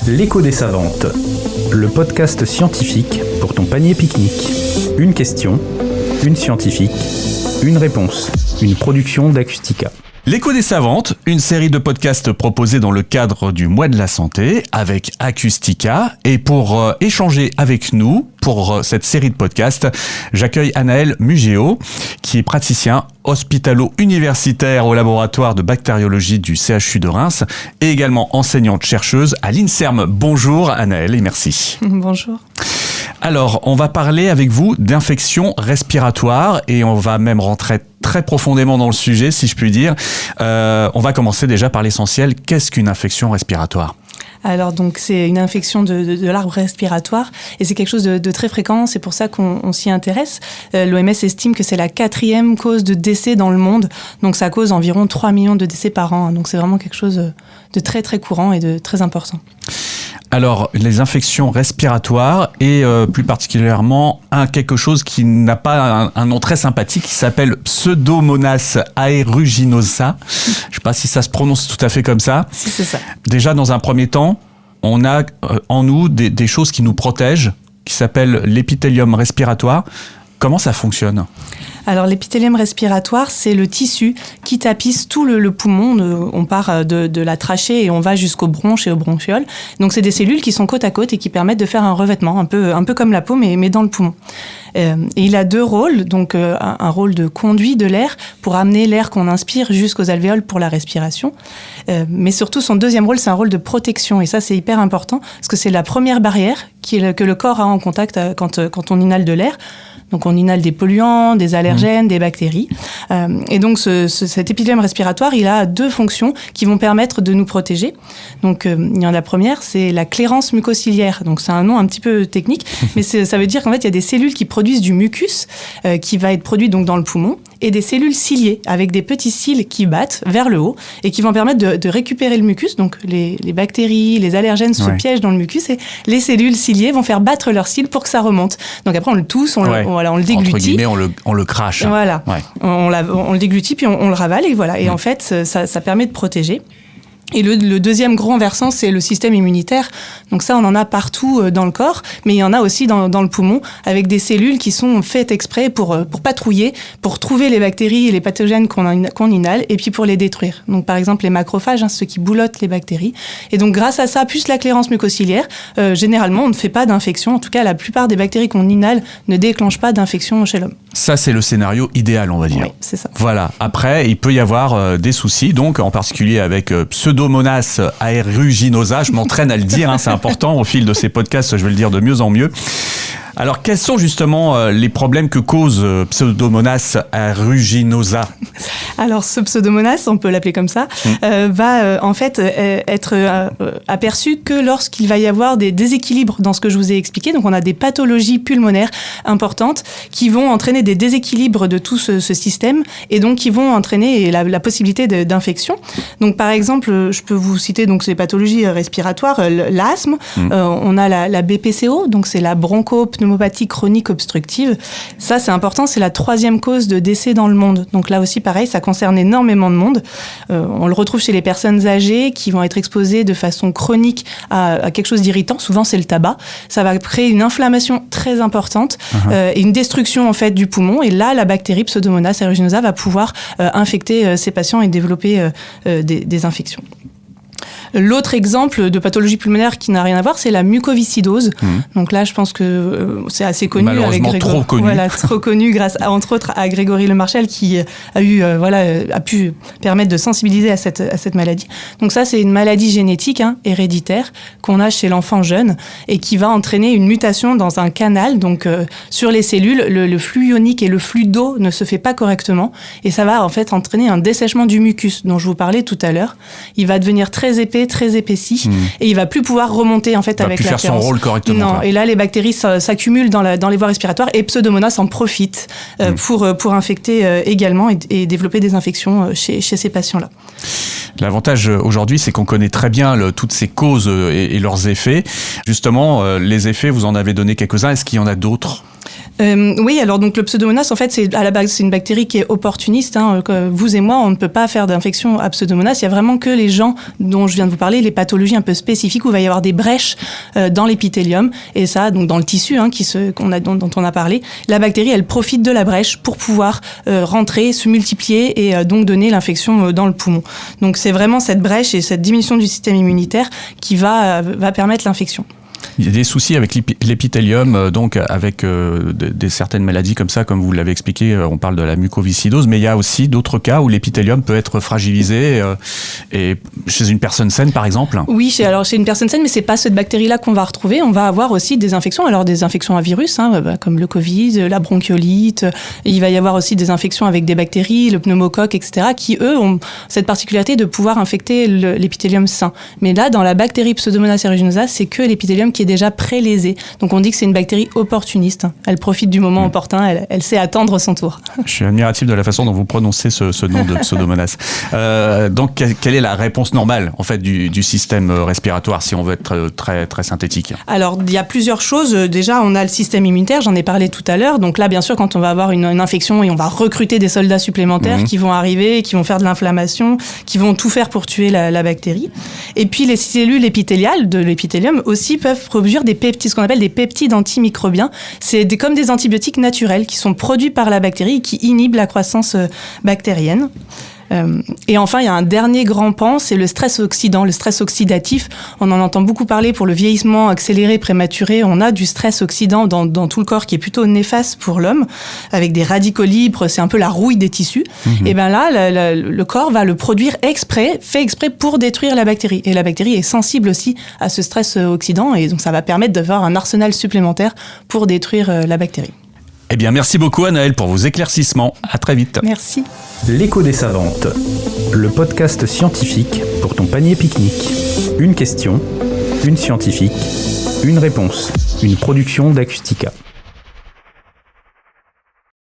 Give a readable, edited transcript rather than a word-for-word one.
L'écho des savantes, le podcast scientifique pour ton panier pique-nique. Une question, une scientifique, une réponse, une production d'Acustica. L'écho des savantes, une série de podcasts proposés dans le cadre du mois de la santé avec Acustica. Et pour échanger avec nous, pour cette série de podcasts, j'accueille Anaëlle Mugéo, qui est praticien hospitalo-universitaire au laboratoire de bactériologie du CHU de Reims et également enseignante-chercheuse à l'INSERM. Bonjour Anaëlle et merci. Bonjour. Alors, on va parler avec vous d'infections respiratoires et on va même rentrer très profondément dans le sujet, si je puis dire. On va commencer déjà par l'essentiel. Qu'est-ce qu'une infection respiratoire ? Alors donc c'est une infection de l'arbre respiratoire et c'est quelque chose de très fréquent, c'est pour ça qu'on s'y intéresse. L'OMS estime que c'est la 4e cause de décès dans le monde, donc ça cause environ 3 millions de décès par an, donc c'est vraiment quelque chose de très très courant et de très important. Alors, les infections respiratoires et plus particulièrement quelque chose qui n'a pas un nom très sympathique qui s'appelle Pseudomonas aeruginosa. Je ne sais pas si ça se prononce tout à fait comme ça. Si, c'est ça. Déjà, dans un premier temps, on a en nous des choses qui nous protègent, qui s'appellent l'épithélium respiratoire. Comment ça fonctionne ? Alors l'épithélium respiratoire, c'est le tissu qui tapisse tout le poumon. On part de la trachée et on va jusqu'aux bronches et aux bronchioles. Donc c'est des cellules qui sont côte à côte et qui permettent de faire un revêtement, un peu comme la peau, mais dans le poumon. Et il a 2 rôles, donc un rôle de conduit de l'air pour amener l'air qu'on inspire jusqu'aux alvéoles pour la respiration. Mais surtout, son deuxième rôle, c'est un rôle de protection. Et ça, c'est hyper important parce que c'est la première barrière que le corps a en contact quand on inhale de l'air. Donc on inhale des polluants, des allergènes, des bactéries. Et donc cet épithélium respiratoire, il a 2 fonctions qui vont permettre de nous protéger. Donc il y en a la première, c'est la clairance mucociliaire. Donc c'est un nom un petit peu technique, mais ça veut dire qu'en fait il y a des cellules qui produisent du mucus qui va être produit donc dans le poumon et des cellules ciliées avec des petits cils qui battent vers le haut et qui vont permettre de récupérer le mucus. Donc les bactéries, les allergènes se piègent dans le mucus et les cellules ciliées vont faire battre leurs cils pour que ça remonte. Donc après on le tousse, on le déglutit. Entre guillemets, on le crache. Voilà. Ouais. On le déglutit puis on le ravale et voilà. Et en fait, ça permet de protéger. Et le deuxième grand versant, c'est le système immunitaire. Donc ça, on en a partout dans le corps, mais il y en a aussi dans le poumon, avec des cellules qui sont faites exprès pour patrouiller, pour trouver les bactéries et les pathogènes qu'on inhale, et puis pour les détruire. Donc par exemple, les macrophages, ceux qui boulotent les bactéries. Et donc grâce à ça, plus la clairance mucociliaire, généralement, on ne fait pas d'infection. En tout cas, la plupart des bactéries qu'on inhale ne déclenchent pas d'infection chez l'homme. Ça, c'est le scénario idéal, on va dire. Oui, c'est ça. Voilà. Après, il peut y avoir des soucis, donc en particulier avec Pseudomonas aeruginosa, je m'entraîne à le dire, c'est important, au fil de ces podcasts, je vais le dire de mieux en mieux. Alors, quels sont justement les problèmes que cause Pseudomonas aeruginosa ? Alors, ce Pseudomonas, on peut l'appeler comme ça, va en fait être aperçu que lorsqu'il va y avoir des déséquilibres dans ce que je vous ai expliqué. Donc, on a des pathologies pulmonaires importantes qui vont entraîner des déséquilibres de tout ce système et donc qui vont entraîner la possibilité d'infection. Donc, par exemple, je peux vous citer donc ces pathologies respiratoires, l'asthme, on a la BPCO, donc c'est la bronchopneumopathie chronique obstructive. Ça, c'est important, c'est la 3e cause de décès dans le monde. Donc là aussi, pareil, ça concerne énormément de monde. On le retrouve chez les personnes âgées qui vont être exposées de façon chronique à quelque chose d'irritant. Souvent, c'est le tabac. Ça va créer une inflammation très importante et une destruction en fait du poumon. Et là, la bactérie Pseudomonas aeruginosa va pouvoir infecter ces patients et développer des infections. L'autre exemple de pathologie pulmonaire qui n'a rien à voir, c'est la mucoviscidose. Donc là, je pense que c'est assez connu. Malheureusement, trop connu. Voilà, trop connu grâce, entre autres, à Grégory Lemarchal qui a pu permettre de sensibiliser à cette maladie. Donc ça, c'est une maladie génétique, héréditaire, qu'on a chez l'enfant jeune et qui va entraîner une mutation dans un canal. Donc sur les cellules, le flux ionique et le flux d'eau ne se fait pas correctement et ça va en fait entraîner un dessèchement du mucus dont je vous parlais tout à l'heure. Il va devenir très épais, très épaissi et il va plus pouvoir remonter en fait avec la clairance. Il va plus faire son rôle correctement. Non, et là les bactéries s'accumulent dans les voies respiratoires et Pseudomonas en profite pour infecter également et développer des infections chez ces patients-là. L'avantage aujourd'hui, c'est qu'on connaît très bien toutes ces causes et leurs effets. Justement, les effets, vous en avez donné quelques-uns. Est-ce qu'il y en a d'autres ? Oui, alors donc le Pseudomonas, en fait, c'est à la base c'est une bactérie qui est opportuniste. Vous et moi, on ne peut pas faire d'infection à Pseudomonas. Il y a vraiment que les gens dont je viens de vous parler, les pathologies un peu spécifiques où il va y avoir des brèches dans l'épithélium et ça, donc dans le tissu dont on a parlé. La bactérie, elle profite de la brèche pour pouvoir rentrer, se multiplier et donc donner l'infection dans le poumon. Donc c'est vraiment cette brèche et cette diminution du système immunitaire qui va permettre l'infection. Il y a des soucis avec l'épithélium, donc avec certaines maladies comme ça, comme vous l'avez expliqué, on parle de la mucoviscidose, mais il y a aussi d'autres cas où l'épithélium peut être fragilisé, et chez une personne saine par exemple. Oui, chez une personne saine, mais c'est pas cette bactérie-là qu'on va retrouver. On va avoir aussi des infections, alors des infections à virus, comme le Covid, la bronchiolite. Il va y avoir aussi des infections avec des bactéries, le pneumocoque, etc., qui eux ont cette particularité de pouvoir infecter l'épithélium sain. Mais là, dans la bactérie Pseudomonas aeruginosa, c'est que l'épithélium qui est déjà prélésé. Donc on dit que c'est une bactérie opportuniste. Elle profite du moment opportun, elle sait attendre son tour. Je suis admiratif de la façon dont vous prononcez ce nom de Pseudomonas. Donc quelle est la réponse normale en fait du système respiratoire si on veut être très, très synthétique? Alors il y a plusieurs choses. Déjà on a le système immunitaire, j'en ai parlé tout à l'heure. Donc là bien sûr quand on va avoir une infection et on va recruter des soldats supplémentaires qui vont arriver, qui vont faire de l'inflammation, qui vont tout faire pour tuer la bactérie. Et puis les cellules épithéliales de l'épithélium aussi peuvent produire des peptides, ce qu'on appelle des peptides antimicrobiens. C'est comme des antibiotiques naturels qui sont produits par la bactérie et qui inhibent la croissance bactérienne. Et enfin, il y a un dernier grand pan, c'est le stress oxydant, le stress oxydatif. On en entend beaucoup parler pour le vieillissement accéléré, prématuré. On a du stress oxydant dans tout le corps qui est plutôt néfaste pour l'homme, avec des radicaux libres, c'est un peu la rouille des tissus. Et bien là, le corps va le produire fait exprès pour détruire la bactérie. Et la bactérie est sensible aussi à ce stress oxydant, et donc ça va permettre d'avoir un arsenal supplémentaire pour détruire la bactérie. Eh bien, merci beaucoup Anaëlle pour vos éclaircissements. À très vite. Merci. L'écho des savantes, le podcast scientifique pour ton panier pique-nique. Une question, une scientifique, une réponse, une production d'Acustica.